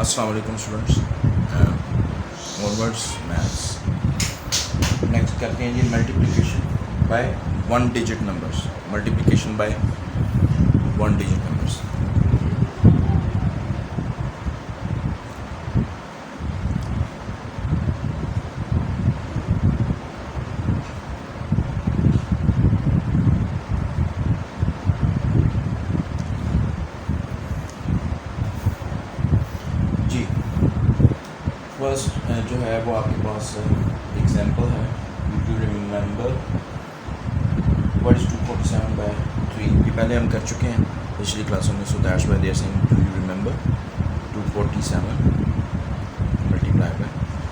Assalamu alaikum students. Onwards maths. Next करते हैं जी multiplication by one digit numbers. Multiplication by one digit numbers. जी first जो है वो आपके पास एग्जांपल है. You remember what is 247 by 3. ये पहले हम कर चुके हैं पिछली क्लासों में. So that's why they are saying do you remember 247 multiply by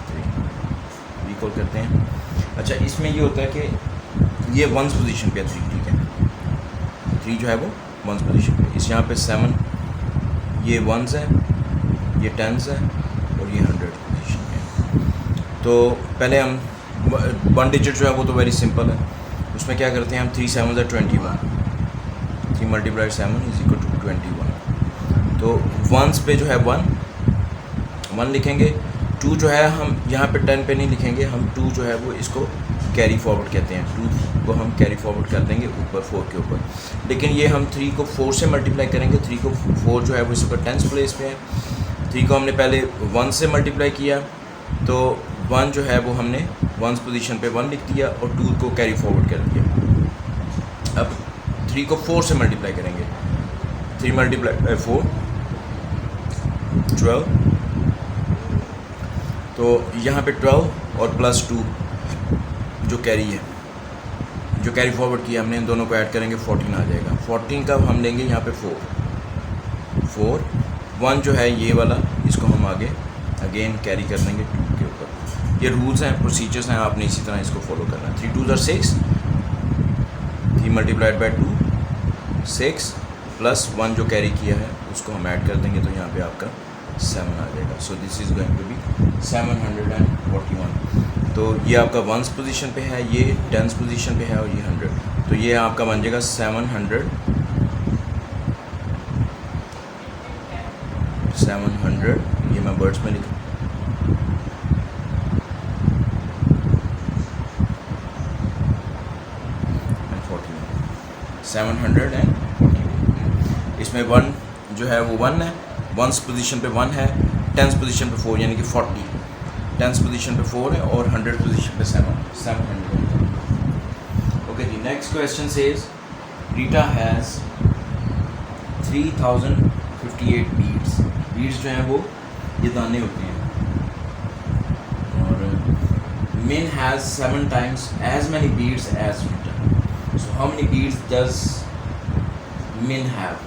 3. Recall करते हैं. अच्छा, इसमें ये होता है कि ये वंस पोजीशन पे है 3. ठीक है, 3 जो है वो वंस पोजीशन पे. इस यहाँ पे 7 ये वंस है, ये टेंस है और ये 100 पोजीशन है. तो पहले हम वन डिजिट जो है वो तो वेरी सिंपल है. उसमें क्या करते हैं हम 3 7 21. 3 मल्टीप्लाई 7 इज इक्वल टू 21. तो वंस पे जो है 1 लिखेंगे. 2 जो है हम यहाँ पे 10 पे नहीं लिखेंगे. हम 2 जो है वो इसको कैरी फॉरवर्ड कहते हैं. 2 को हम कैरी फॉरवर्ड कर देंगे ऊपर 4 के ऊपर. लेकिन ये हम 3 को 4 से मल्टीप्लाई करेंगे. 3 को 4 जो है वो इस पर टेंस प्लेस पे है. 3 को हमने पहले 1 से मल्टीप्लाई किया तो 1 जो है वो हमने वंस पोजीशन पे 1 लिख दिया और 2 को कैरी फॉरवर्ड कर दिया. अब 3 को 4 से मल्टीप्लाई करेंगे. 3 मल्टीप्लाई बाय 4 12. तो यहाँ पे 12 और प्लस 2 जो कैरी है, जो कैरी फॉरवर्ड किया हमने, इन दोनों को ऐड करेंगे 14 आ जाएगा. 14 का हम लेंगे यहाँ पे 4. 1 जो है ये वाला, इसको हम आगे अगेन कैरी कर देंगे 2 के ऊपर. ये रूल्स हैं, प्रोसीजर्स हैं, आपने इसी तरह इसको फॉलो करना है. 3 2 are 6. 3 मल्टीप्लाइड बाय 2 6 प्लस 1 जो कैरी किया है उसको हम ऐड कर देंगे तो यहाँ पे आपका 7 आ जाएगा. So this is going to be 741. तो ये आपका वंस पोजीशन पे है, ये टेंस पोजीशन पे है और ये 100. तो ये आपका बन जाएगा 700. ये मैं वर्ड्स में लिख 741. इसमें 1 जो है वो 1 है, वंस पोजीशन पे 1 है, टेंस पोजीशन पे 4 यानी कि 40. टेंस पोजीशन पे 4 है और 100 पोजीशन पे 700. ओके जी, next question says Rita has 3058 beads. Beads जो हैं वो ये दाने होते हैं. और Min has 7 times as many beads as Rita. So how many beads does min have?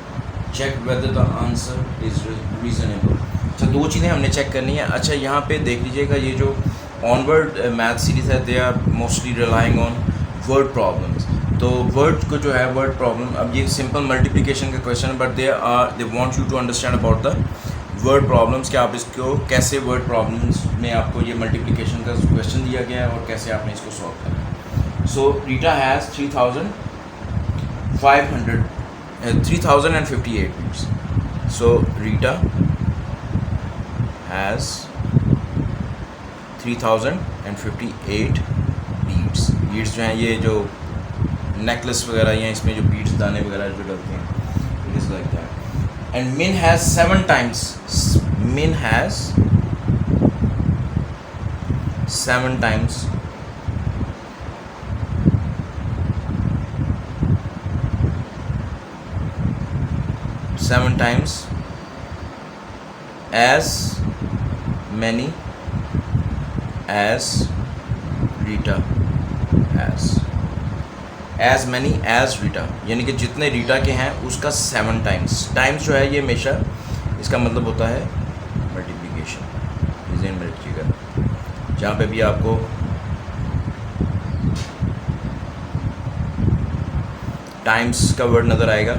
Check whether the answer is reasonable. अच्छा, 2 चीज़ें हमने चेक करनी है. अच्छा, यहाँ पे देख लीजिएगा, ये जो ऑनवर्ड मैथ सीरीज़ है they are mostly relying on word problems. तो वर्ड को जो है वर्ड प्रॉब्लम, अब ये सिंपल मल्टीप्लिकेशन का क्वेश्चन है but they want you to understand about the word problems कि आप इसको कैसे वर्ड प्रॉब्लम्स में आपको ये मल्टीप्लिकेशन का क्वेश्चन दिया गया है और कैसे आपने इसको सॉल्व करना है. So Rita has 3058 beads. So Rita has 3058 beads. Beads जो हैं ये जो नेकलेस वगैरह या इसमें जो beads दाने वगैरह जो डलते हैं, it is like that. And Min has 7 times. Min has 7 times. 7 times as many as Rita has. As many as Rita यानी कि जितने रीटा के हैं उसका 7 times. टाइम्स जो है ये हमेशा इसका मतलब होता है मल्टीप्लिकेशन. ज़हन में रखिएगा, जहाँ पे भी आपको टाइम्स का वर्ड नज़र आएगा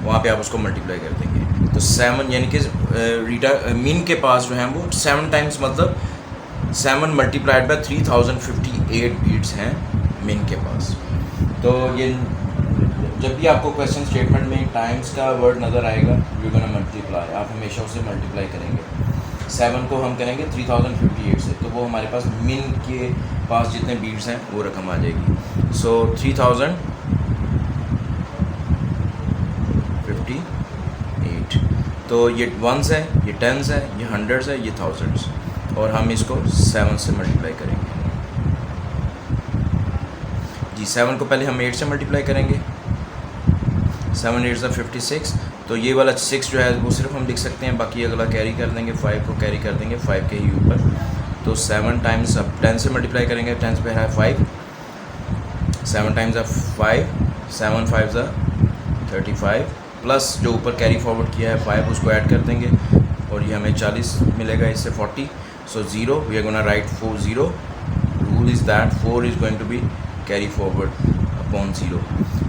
वहाँ पे आप उसको मल्टीप्लाई कर देंगे. तो 7 यानी कि रीटा मीन के पास जो हैं वो 7 टाइम्स मतलब 7 मल्टीप्लाइड बाय 3058 बीट्स हैं मीन के पास. तो ये जब भी आपको क्वेश्चन स्टेटमेंट में टाइम्स का वर्ड नज़र आएगा यू गोना मल्टीप्लाई, आप हमेशा उसे मल्टीप्लाई करेंगे. 7 को हम करेंगे 3058 से, तो वो हमारे पास मिन के पास जितने बीट्स हैं वो रकम आ जाएगी। सो 3058, तो ये वंस है, ये टेंस है, ये हंड्रेड्स है, ये थाउजेंड्स, और हम इसको 7 से मल्टीप्लाई करेंगे जी। 7 को पहले हम 8 से मल्टीप्लाई करेंगे, 7 8 ज़ा 56, तो ये वाला 6 जो है वो सिर्फ हम लिख सकते हैं, बाकी अगला कैरी कर देंगे, 5 को कैरी कर देंगे 5 के ही ऊपर। तो 7 टाइम्स अब 10 से मल्टीप्लाई करेंगे, 10 पे है 5, 7 टाइम्स 5, 7 5 ज़ा 35, प्लस जो ऊपर कैरी फॉरवर्ड किया है 5 उसको ऐड कर देंगे, और ये हमें 40 मिलेगा, इससे 40। So 0 we are gonna write 4 0, rule is that 4 is going to be carry forward upon 0।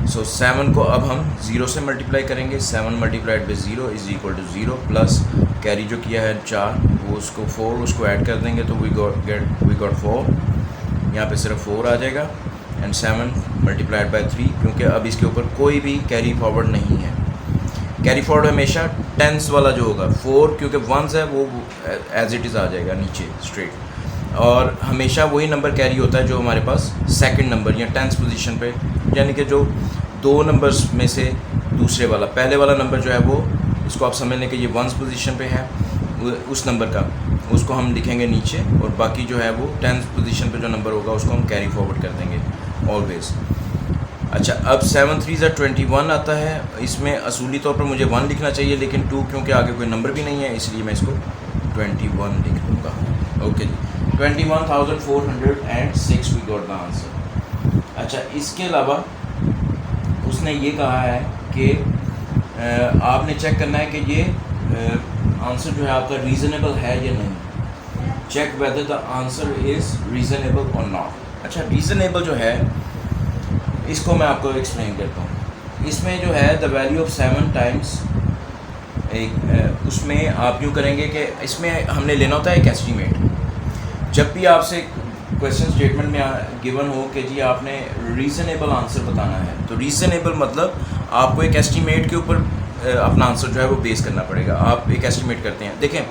So 7 को अब हम 0 से मल्टीप्लाई करेंगे, 7 multiplied by 0 is equal to 0, plus carry जो किया है 4 वो उसको 4 उसको ऐड कर देंगे, तो वी गॉट 4, यहाँ पे सिर्फ 4 आ जाएगा, एंड 7 मल्टीप्लाइड बाई 3, क्योंकि अब इसके ऊपर कोई भी कैरी फॉरवर्ड नहीं है। कैरी फॉरवर्ड हमेशा टेंस वाला जो होगा 4, क्योंकि वंस है वो एज इट इज़ आ जाएगा नीचे स्ट्रेट, और हमेशा वही नंबर कैरी होता है जो हमारे पास सेकंड नंबर या टेंस पोजीशन पे, यानी कि जो 2 नंबर्स में से दूसरे वाला, पहले वाला नंबर जो है वो, इसको आप समझ लें कि ये वंस पोजीशन पे है, उस नंबर का उसको हम लिखेंगे नीचे, और बाकी जो है वो टेंस पोजीशन पे जो नंबर होगा उसको हम कैरी फॉरवर्ड कर देंगे ऑलवेज़। अच्छा, अब 7 3 ज़ा 21 आता है, इसमें असूली तौर पर मुझे 1 लिखना चाहिए, लेकिन 2 क्योंकि आगे कोई नंबर भी नहीं है, इसलिए मैं इसको 21 लिख दूँगा। ओके जी, 21,406 वी गॉट द आंसर। अच्छा, इसके अलावा उसने ये कहा है कि आपने चेक करना है कि ये आंसर जो है आपका रीज़नेबल है या नहीं। Check whether the answer is reasonable और नॉट। अच्छा, रीज़नेबल जो है इसको मैं आपको एक्सप्लेन करता हूँ। इसमें जो है द वैल्यू ऑफ 7 टाइम्स उसमें आप यूँ करेंगे कि इसमें हमने लेना होता है एक एस्टीमेट। जब भी आपसे क्वेश्चन स्टेटमेंट में गिवन हो कि जी आपने रीज़नेबल आंसर बताना है, तो रीज़नेबल मतलब आपको एक एस्टीमेट के ऊपर अपना आंसर जो है वो बेस करना पड़ेगा। आप एक एस्टीमेट करते हैं, देखें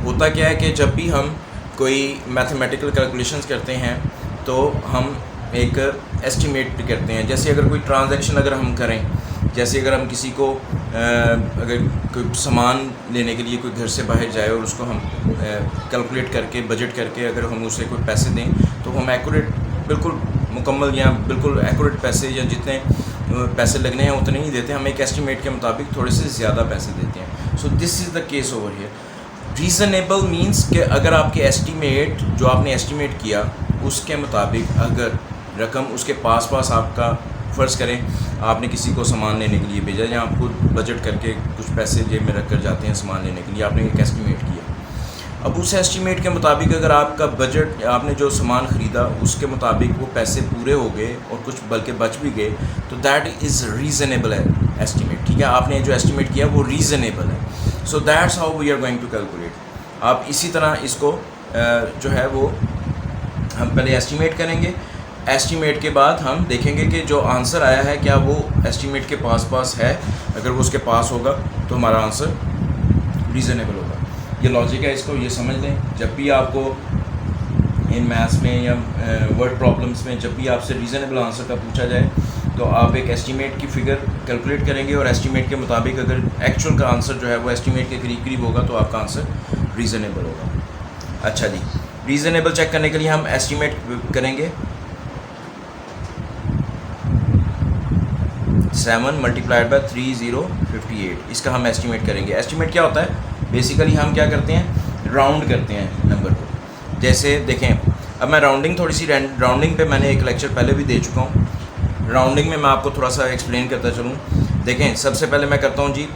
होता क्या है कि जब भी हम कोई मैथमेटिकल कैलकुलेशंस करते हैं तो हम एक एस्टीमेट करते हैं। जैसे अगर कोई ट्रांजैक्शन अगर हम करें, जैसे अगर हम किसी को अगर कोई सामान लेने के लिए कोई घर से बाहर जाए और उसको हम कैलकुलेट करके बजट करके अगर हम उसे कोई पैसे दें, तो हम एक्यूरेट बिल्कुल मुकम्मल या बिल्कुल एक्यूरेट पैसे या जितने पैसे लगने हैं उतने ही देते हैं, हम एक एस्टीमेट के मुताबिक थोड़े से ज़्यादा पैसे देते हैं। सो this is the case over here. Reasonable means कि अगर आपके एस्टीमेट जो आपने एस्टीमेट किया उसके मुताबिक अगर रकम उसके पास आपका फ़र्ज़ करें आपने किसी को सामान लेने के लिए भेजा, या आप खुद बजट करके कुछ पैसे जेब में रख कर जाते हैं सामान लेने के लिए, आपने एक एस्टीमेट किया। अब उस एस्टीमेट के मुताबिक अगर आपका बजट, आपने जो सामान ख़रीदा उसके मुताबिक वो पैसे पूरे हो गए और कुछ बल्कि बच भी गए, तो दैट इज़ रीज़नेबल है एस्टीमेट। ठीक है, आपने जो एस्टीमेट किया वो रीज़नेबल है। So that's how we are going to calculate. आप इसी तरह इसको जो है वो हम पहले एस्टीमेट करेंगे, एस्टीमेट के बाद हम देखेंगे कि जो आंसर आया है क्या वो एस्टीमेट के पास है। अगर वो उसके पास होगा तो हमारा आंसर रीज़नेबल होगा। ये लॉजिक है, इसको ये समझ लें। जब भी आपको इन मैथ्स में या वर्ड प्रॉब्लम्स में जब भी आपसे रीज़नेबल आंसर का पूछा जाए तो आप एक एस्टीमेट की फ़िगर कैलकुलेट करेंगे, और एस्टीमेट के मुताबिक अगर एक्चुअल का आंसर जो है वो एस्टीमेट के करीब होगा तो आपका आंसर रीज़नेबल होगा। अच्छा जी, रीज़नेबल चेक करने के लिए हम एस्टीमेट करेंगे। 7 मल्टीप्लाइड बाई 3058, इसका हम एस्टीमेट करेंगे। एस्टीमेट क्या होता है? बेसिकली हम क्या करते हैं, राउंड करते हैं नंबर को। जैसे देखें, अब मैं राउंडिंग थोड़ी सी राउंडिंग पे मैंने एक लेक्चर पहले भी दे चुका हूँ। राउंडिंग में मैं आपको थोड़ा सा एक्सप्लेन करता चलूँ। देखें, सबसे पहले मैं करता हूँ जी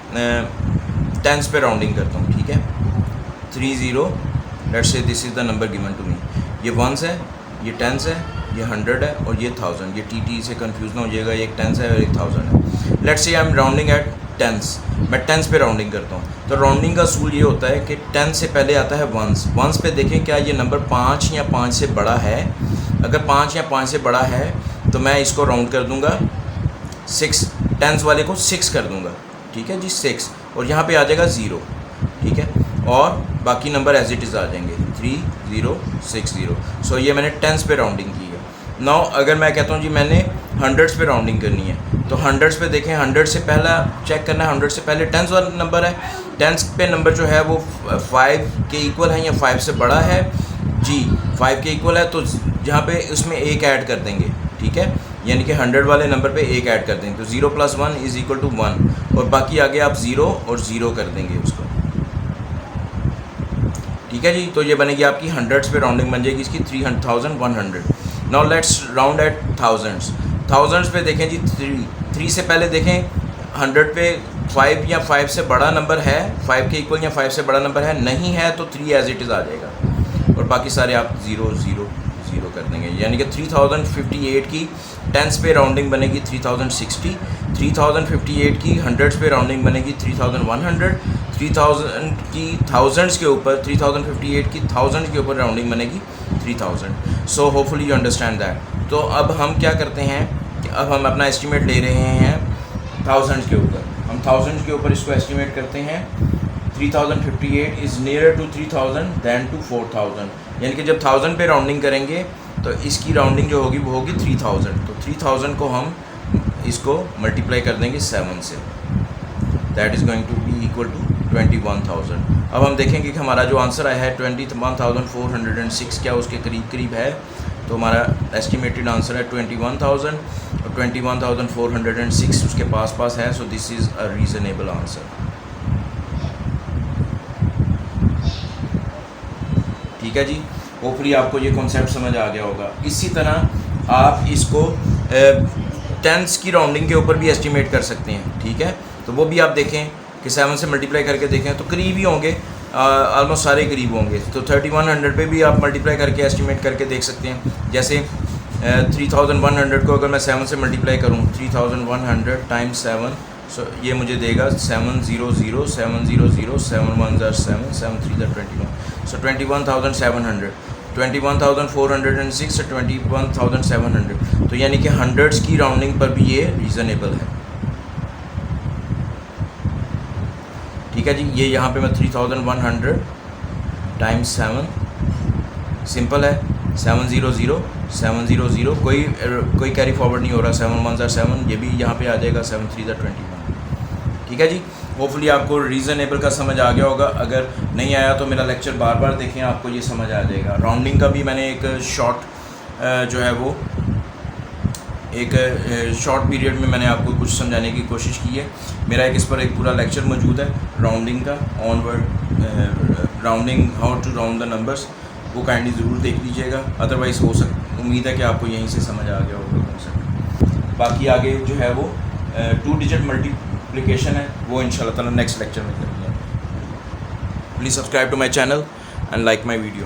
टेंस पे राउंडिंग करता हूँ। ठीक है, 30, let's say this is the number given to me. ये वंस है, ये टेंस है, ये 100 है और ये 1000। ये टी से कंफ्यूज ना हो जाएगा, ये एक टेंस है और एक 1000 है। Let's say I am rounding at tens, मैं टेंस पे राउंडिंग करता हूँ। तो राउंडिंग का असूल ये होता है कि 10 से पहले आता है वंस। वंस पे देखें क्या ये नंबर 5 या 5 से बड़ा है। अगर 5 या 5 से बड़ा है तो मैं इसको राउंड कर दूँगा 6, टेंस वाले को 6 कर दूँगा। ठीक है जी, 6, और यहाँ पे आ जाएगा 0। ठीक है, और बाकी नंबर एज इट इज़ आ जाएंगे 3060। सो ये मैंने टेंस पे राउंडिंग की है। नाउ अगर मैं कहता हूँ जी मैंने हंड्रेड्स पे राउंडिंग करनी है, तो हंड्रेड्स पे देखें, हंड्रेड से पहला चेक करना है, हंड्रेड से पहले टेंस वाला नंबर है, टेंस पे नंबर जो है वो 5 के इक्वल है या 5 से बड़ा है जी, 5 के इक्वल है, तो जहाँ पे उसमें एक ऐड कर देंगे, ठीक है, यानी कि 100 वाले नंबर पे एक ऐड कर देंगे, तो 0 + 1 = 1, और बाकी आगे आप 0 और 0 कर देंगे उसको, ठीक है जी। तो ये बनेगी आपकी हंड्रेड्स पे राउंडिंग बन जाएगी इसकी 3100। Now let's round at thousands. Thousands पे देखें जी 3 से पहले देखें 100 पे 5 या 5 से बड़ा नंबर है, 5 के इक्वल या 5 से बड़ा नंबर है, नहीं है तो 3 एज इट इज़ आ जाएगा, और बाकी सारे आप 0 0 0 कर देंगे, यानी कि 3058 की टेंस पे राउंडिंग बनेगी 3060, 3058 की हंड्रेड्स पे राउंडिंग बनेगी 3100, 3000 की थाउजेंड्स के ऊपर 3058 की थाउजेंड्स के ऊपर राउंडिंग बनेगी 3000। So hopefully you understand that. तो अब हम क्या करते हैं कि अब हम अपना एस्टिमेट ले रहे हैं थाउजेंड्स के ऊपर, हम थाउजेंड्स के ऊपर इसको एस्टिमेट करते हैं। 3058 is nearer to 3000 than to 4000, यानी कि जब 1000 पे राउंडिंग करेंगे तो इसकी राउंडिंग जो होगी वो होगी 3000, तो 3000 को हम इसको मल्टीप्लाई कर देंगे 7 से, that is going to be equal to 21,000। अब हम देखेंगे कि हमारा जो आंसर आया है 21,406 क्या उसके करीब करीब है, तो हमारा एस्टिमेटेड आंसर है 21,000 और 21,406 उसके पास पास है, सो this is a reasonable answer. ठीक है जी, होपफुली आपको ये कॉन्सेप्ट समझ आ गया होगा। इसी तरह आप इसको टेंस की राउंडिंग के ऊपर भी एस्टिमेट कर सकते हैं, ठीक है, तो वो भी आप देखें कि 7 से मल्टीप्लाई करके देखें तो करीब ही होंगे, ऑलमोस्ट सारे करीब होंगे, तो 3100 पे भी आप मल्टीप्लाई करके एस्टिमेट करके देख सकते हैं। जैसे 3100 को अगर मैं 7 से मल्टीप्लाई करूँ, 3100 टाइम्स 7, सो ये मुझे देगा 700 700 7 1 7 7 3 21, सो 21,700, 21,406 से 21,700, तो यानी कि हंड्रेड्स की राउंडिंग पर भी ये रीज़नेबल है। ठीक है जी, ये यहाँ पे मैं 3100 टाइम्स 7, सिंपल है, 700 700, कोई कैरी फॉरवर्ड नहीं हो रहा, 7 1 7, ये भी यहाँ पे आ जाएगा, 7 3 21। ठीक है जी, होपफुली आपको रीज़नेबल का समझ आ गया होगा। अगर नहीं आया तो मेरा लेक्चर बार बार देखें, आपको ये समझ आ जाएगा। राउंडिंग का भी मैंने एक शॉर्ट जो है वो एक शॉर्ट पीरियड में मैंने आपको कुछ समझाने की कोशिश की है। मेरा एक इस पर एक पूरा लेक्चर मौजूद है राउंडिंग का, onward rounding, how to round the numbers, वो काइंडली ज़रूर देख लीजिएगा। अदरवाइज़ उम्मीद है कि आपको यहीं से समझ आ गया होगा कॉन्सेप्ट। बाकी आगे जो है वो 2 डिजिट मल्टीप्लिकेशन है, वो इंशाल्लाह ताला नेक्स्ट लेक्चर में करेंगे। Please subscribe to my channel and like my video.